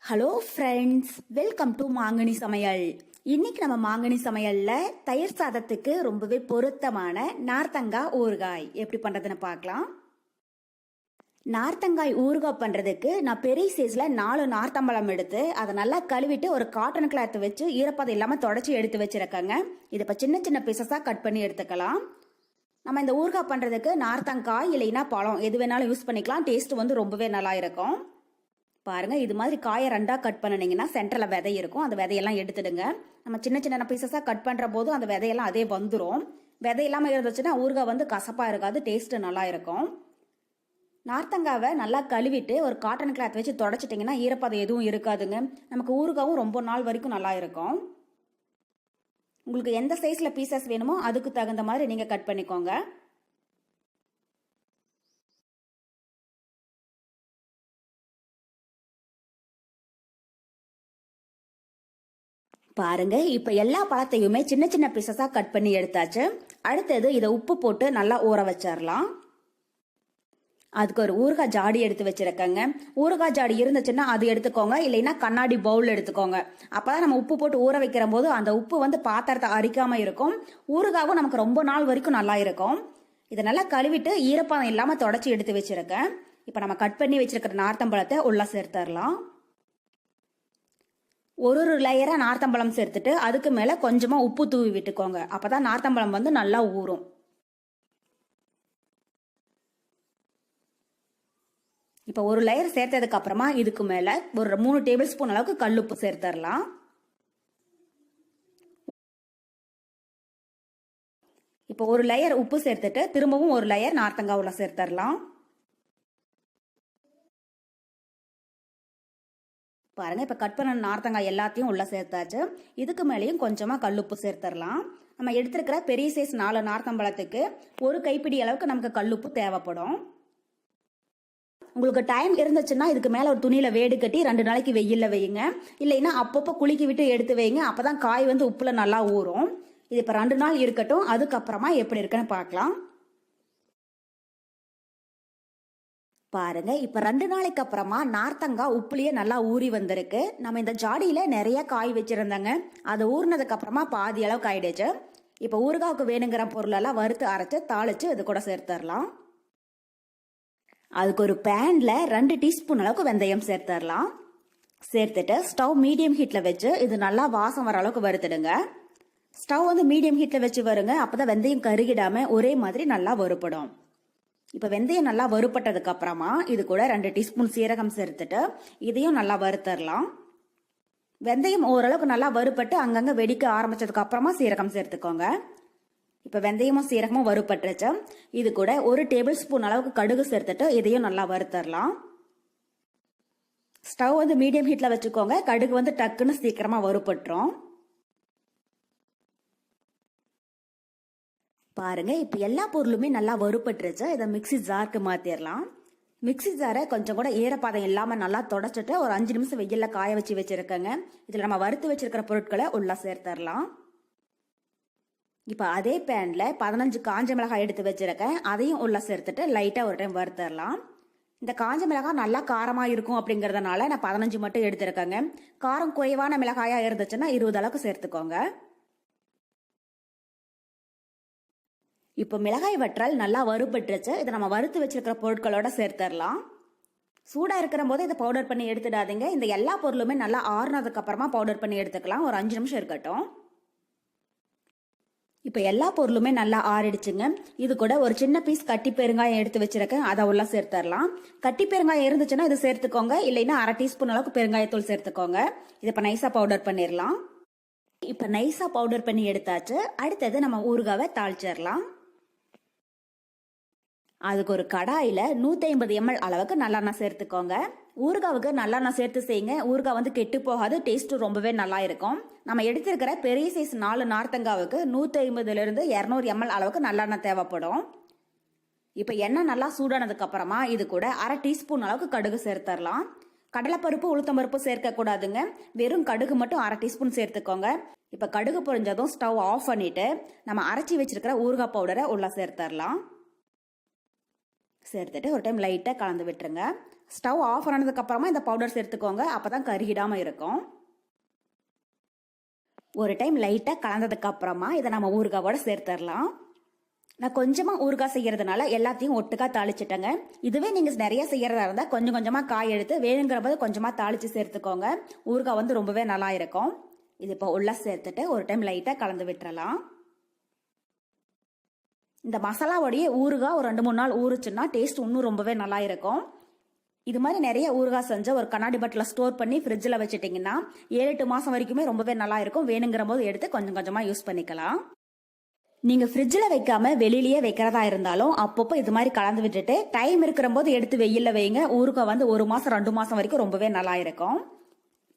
Hello friends, welcome to மாங்கனி சமையல். இன்னைக்கு நம்ம மாங்கனி சமையல்ல தயிர் சாதத்துக்கு ரொம்பவே பொருத்தமான நார்த்தங்காய் ஊறுகாய் எப்படி பண்றதுன்னு பார்க்கலாம். நார்த்தங்காய் ஊறுகாய் பண்றதுக்கு நான் பெரிய சைஸ்ல 4 நார்த்தம்பழம் எடுத்து அதை நல்லா கழுவிட்டு ஒரு காட்டன் கிளாத் வச்சு ஈரப்பதம் இல்லாம தொடச்சி எடுத்து வச்சிருக்கேங்க. இதை இப்ப சின்ன சின்ன பீசஸா கட் பண்ணி எடுத்துக்கலாம். நம்ம இந்த ஊறுகாய் பண்றதுக்கு நார்த்தங்காய் இல்லைன்னா பழம் எது வேணாலும் யூஸ் பண்ணிக்கலாம். டேஸ்ட் ரொம்பவே நல்லா இருக்கும். பாருங்க, இது மாதிரி காயை 2ஆ கட் பண்ணினீங்கன்னா சென்டர்ல விதை இருக்கும். அந்த விதையெல்லாம் எடுத்துடுங்க. நம்ம சின்ன சின்ன பீசஸா கட் பண்ற போது அந்த விதையெல்லாம் அதே வந்துடும். விதை இல்லாம இருந்துச்சுன்னா ஊறுகாய் கசப்பா இருக்காது, டேஸ்ட் நல்லா இருக்கும். நார்த்தங்காவை நல்லா கழுவிட்டு ஒரு காட்டன் கிளாத் வச்சு தொடச்சிட்டிங்கன்னா ஈரப்பதம் எதுவும் இருக்காதுங்க. நமக்கு ஊறுகாவும் ரொம்ப நாள் வரைக்கும் நல்லா இருக்கும். உங்களுக்கு எந்த சைஸ்ல பீசஸ் வேணுமோ அதுக்கு தகுந்த மாதிரி நீங்க கட் பண்ணிக்கோங்க. பாருங்க, இப்ப எல்லா பழத்தையுமே சின்ன சின்ன பீசஸா கட் பண்ணி எடுத்தாச்சு. அடுத்தது இதை உப்பு போட்டு நல்லா ஊற வச்சிடலாம். அதுக்கு ஒரு ஊறுகாய் ஜாடி எடுத்து வச்சிருக்கேங்க. ஊறுகாய் ஜாடி இருந்துச்சுன்னா அது எடுத்துக்கோங்க, இல்லைன்னா கண்ணாடி பவுல் எடுத்துக்கோங்க. அப்பதான் நம்ம உப்பு போட்டு ஊற வைக்கிற போது அந்த உப்பு பாத்திரத்தை அரிக்காம இருக்கும். ஊறுகாவும் நமக்கு ரொம்ப நாள் வரைக்கும் நல்லா இருக்கும். இதை நல்லா கழுவிட்டு ஈரப்பதம் இல்லாம தொடச்சி எடுத்து வச்சிருக்கேன். இப்ப நம்ம கட் பண்ணி வச்சிருக்கிற நார்த்தம்பழத்தை உள்ள சேர்த்துடலாம். ஒரு லேயரா நார்த்தம்பழம் சேர்த்துட்டு அதுக்கு மேல கொஞ்சமா உப்பு தூவி விட்டுக்கோங்க. அப்பதான் நார்த்தம்பழம் நல்லா ஊறும். இப்ப ஒரு லேயர் சேர்த்ததுக்கு அப்புறமா இதுக்கு மேல ஒரு 3 டேபிள் ஸ்பூன் அளவுக்கு கல்லுப்பு சேர்த்துடலாம். இப்ப ஒரு லேயர் உப்பு சேர்த்துட்டு திரும்பவும் ஒரு லேயர் நார்த்தங்காய் உள்ள சேர்த்துடலாம். பாருங்க, இப்ப கட் பண்ண நார்த்தங்காய் எல்லாத்தையும் உள்ள சேர்த்தாச்சு. இதுக்கு மேலேயும் கொஞ்சமா கல்லுப்பு சேர்த்துடலாம். நம்ம எடுத்திருக்கிற பெரிய சைஸ் 4 நார்த்தம்பழத்துக்கு ஒரு கைப்பிடி அளவுக்கு நமக்கு கல்லுப்பு தேவைப்படும். உங்களுக்கு டைம் இருந்துச்சுன்னா இதுக்கு மேல ஒரு துணியில வேடு கட்டி 2 நாளைக்கு வெயில்ல வையுங்க. இல்லைன்னா அப்பப்போ குளிக்கி விட்டு எடுத்து வைங்க. அப்பதான் காய் உப்புல நல்லா ஊறும். இது இப்ப 2 நாள் இருக்கட்டும். அதுக்கப்புறமா எப்படி இருக்குன்னு பார்க்கலாம். பாருங்க, இப்ப 2 நாளைக்கு அப்புறமா நார்த்தங்காய் உப்புலயே நல்லா ஊறி வந்திருக்கு. நம்ம இந்த ஜாடியில நிறைய காய் வச்சிருந்தாங்க. அது ஊறினதுக்கு அப்புறமா பாதி அளவுக்கு ஆயிடுச்சு. இப்ப ஊறுகாவுக்கு வேணுங்கிற பொருள் எல்லாம் வறுத்து அரைச்சு தாளிச்சு இது கூட சேர்த்துடலாம். அதுக்கு ஒரு பேன்ல 2 டீஸ்பூன் அளவுக்கு வெந்தயம் சேர்த்துடலாம். சேர்த்துட்டு ஸ்டவ் மீடியம் ஹீட்ல வச்சு இது நல்லா வாசம் வர அளவுக்கு வறுத்துடுங்க. ஸ்டவ் மீடியம் ஹீட்ல வச்சு வருங்க. அப்பதான் வெந்தயம் கருகிடாம ஒரே மாதிரி நல்லா வறுப்படும். இப்ப வெந்தயம் நல்லா வறுப்பட்டதுக்கு அப்புறமா இது கூட 2 டீஸ்பூன் சீரகம் சேர்த்துட்டு இதையும் நல்லா வறுத்தரலாம். வெந்தயம் ஓரளவுக்கு நல்லா வறுப்பட்டு அங்கங்க வெடிக்க ஆரம்பிச்சதுக்கு அப்புறமா சீரகம் சேர்த்துக்கோங்க. இப்ப வெந்தயமும் சீரகமும் வறுப்பட்டுருச்சு. இது கூட 1 டேபிள் ஸ்பூன் அளவுக்கு கடுகு சேர்த்துட்டு இதையும் நல்லா வறுத்தரலாம். ஸ்டவ் மீடியம் ஹீட்ல வச்சுக்கோங்க. கடுகு டக்குன்னு சீக்கிரமா வறுப்பட்டுரும். பாருங்க, இப்ப எல்லா பொருளுமே நல்லா வறுப்பட்டுருச்சு. இதை மிக்சி ஜாருக்கு மாத்திரலாம். மிக்சி ஜாரை கொஞ்சம் கூட ஈரப்பதம் இல்லாம நல்லா தொடச்சிட்டு ஒரு 5 நிமிஷம் வெயில்ல காய வச்சு வச்சிருக்கேங்க. இதுல நம்ம வறுத்து வச்சிருக்கிற பொருட்களை உள்ள சேர்த்தரலாம். இப்ப அதே பேன்ல 15 காஞ்ச மிளகாய் எடுத்து வச்சிருக்கேன். அதையும் உள்ள சேர்த்துட்டு லைட்டா ஒரு டைம் வறுத்தரலாம். இந்த காஞ்ச மிளகாய் நல்லா காரமா இருக்கும் அப்படிங்கறதுனால நான் 15 மட்டும் எடுத்திருக்கேங்க. காரம் குறைவான மிளகாயா இருந்துச்சுன்னா 20 அளவுக்கு சேர்த்துக்கோங்க. இப்போ மிளகாய் வற்றல் நல்லா வறுபட்டுருச்சு. இதை நம்ம வறுத்து வச்சிருக்கிற பொருட்களோட சேர்த்துடலாம். சூடா இருக்கிற போது இதை பவுடர் பண்ணி எடுத்துடாதீங்க. இந்த எல்லா பொருளுமே நல்லா ஆறுனதுக்கு அப்புறமா பவுடர் பண்ணி எடுத்துக்கலாம். ஒரு 5 நிமிஷம் இருக்கட்டும். இப்போ எல்லா பொருளுமே நல்லா ஆறிடுச்சுங்க. இது கூட ஒரு சின்ன பீஸ் கட்டி பெருங்காயம் எடுத்து வச்சிருக்கேன். அதை உள்ள சேர்த்துடலாம். கட்டி பெருங்காயம் இருந்துச்சுன்னா இது சேர்த்துக்கோங்க. இல்லைன்னா 1/2 டீஸ்பூன் அளவுக்கு பெருங்காயத்தூள் சேர்த்துக்கோங்க. இதை இப்போ நைஸா பவுடர் பண்ணிடலாம். இப்போ நைஸா பவுடர் பண்ணி எடுத்தாச்சு. அடுத்தது நம்ம ஊறுகாவை தாளிச்சிடலாம். அதுக்கு ஒரு கடாயில 150 ml அளவுக்கு நல்லெண்ணெய் சேர்த்துக்கோங்க. ஊறுகாவுக்கு நல்லெண்ணெய் சேர்த்து செய்யுங்க. ஊறுகாய் கெட்டு போகாது, டேஸ்ட் ரொம்பவே நல்லா இருக்கும். நம்ம எடுத்திருக்கிற பெரிய சைஸ் 4 நார்த்தங்காவுக்கு 150 இருந்து 200 ml அளவுக்கு நல்லெண்ணெய் தேவைப்படும். இப்ப எண்ணெய் நல்லா சூடானதுக்கு அப்புறமா இது கூட 1/2 டீஸ்பூன் அளவுக்கு கடுகு சேர்த்துடலாம். கடலைப்பருப்பு உளுத்தம்பருப்பு சேர்க்க கூடாதுங்க. வெறும் கடுகு மட்டும் 1/2 டீஸ்பூன் சேர்த்துக்கோங்க. இப்ப கடுகு பொரிஞ்சதும் ஸ்டவ் ஆஃப் பண்ணிட்டு நம்ம அரைச்சி வச்சிருக்கிற ஊறுகாய் பவுடரை உள்ள சேர்த்துடலாம். சேர்த்துட்டு ஒரு டைம் லைட்டாக கலந்து விட்டுருங்க. ஸ்டவ் ஆஃப் ஆனதுக்கு அப்புறமா இந்த பவுடர் சேர்த்துக்கோங்க, அப்பதான் கருகிடாம இருக்கும். ஒரு டைம் லைட்டா கலந்ததுக்கு அப்புறமா இதை நம்ம ஊறுகாவோட சேர்த்துடலாம். நான் கொஞ்சமா ஊறுகாய் செய்யறதுனால எல்லாத்தையும் ஒட்டுக்கா தாளிச்சிட்டேங்க. இதுவே நீங்க நிறைய செய்யறதா இருந்தா கொஞ்சம் கொஞ்சமா காய் எடுத்து வேணுங்கிற போது கொஞ்சமா தாளிச்சு சேர்த்துக்கோங்க. ஊறுகாய் வந்து ரொம்பவே நல்லா இருக்கும். இது இப்போ உள்ள சேர்த்துட்டு ஒரு டைம் லைட்டா கலந்து விட்டுறலாம். இந்த மசாலாவோடைய ஊறுகாய் ஒரு 2-3 நாள் ஊறுச்சுன்னா டேஸ்ட் இன்னும் ரொம்பவே நல்லா இருக்கும். இது மாதிரி நிறைய ஊறுகாய் செஞ்ச ஒரு கண்ணாடி பாட்டில் ஸ்டோர் பண்ணி ஃப்ரிட்ஜில் வச்சுட்டிங்கன்னா 7-8 மாதம் வரைக்குமே ரொம்பவே நல்லா இருக்கும். வேணுங்கிற போது எடுத்து கொஞ்சம் கொஞ்சமாக யூஸ் பண்ணிக்கலாம். நீங்கள் ஃப்ரிட்ஜில் வைக்காம வெளியிலேயே வைக்கிறதா இருந்தாலும் அப்பப்போ இது மாதிரி கலந்து விட்டுட்டு டைம் இருக்கிற போது எடுத்து வெயிலில் வைங்க. ஊறுகாய் வந்து 1 மாதம் 2 மாதம் வரைக்கும் ரொம்பவே நல்லா இருக்கும்.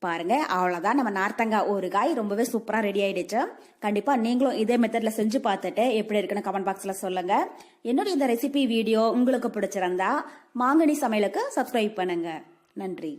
பாருங்க, அவ்வளோதான், நம்ம நார்த்தங்காய் ஊறுகாய் ரொம்பவே சூப்பராக ரெடி ஆயிடுச்சு. கண்டிப்பாக நீங்களும் இதே மெத்தடில் செஞ்சு பார்த்துட்டு எப்படி இருக்குன்னு கமெண்ட் பாக்ஸில் சொல்லுங்க. என்னுடைய இந்த ரெசிபி வீடியோ உங்களுக்கு பிடிச்சிருந்தா மாங்கனி சமையலுக்கு சப்ஸ்கிரைப் பண்ணுங்க. நன்றி.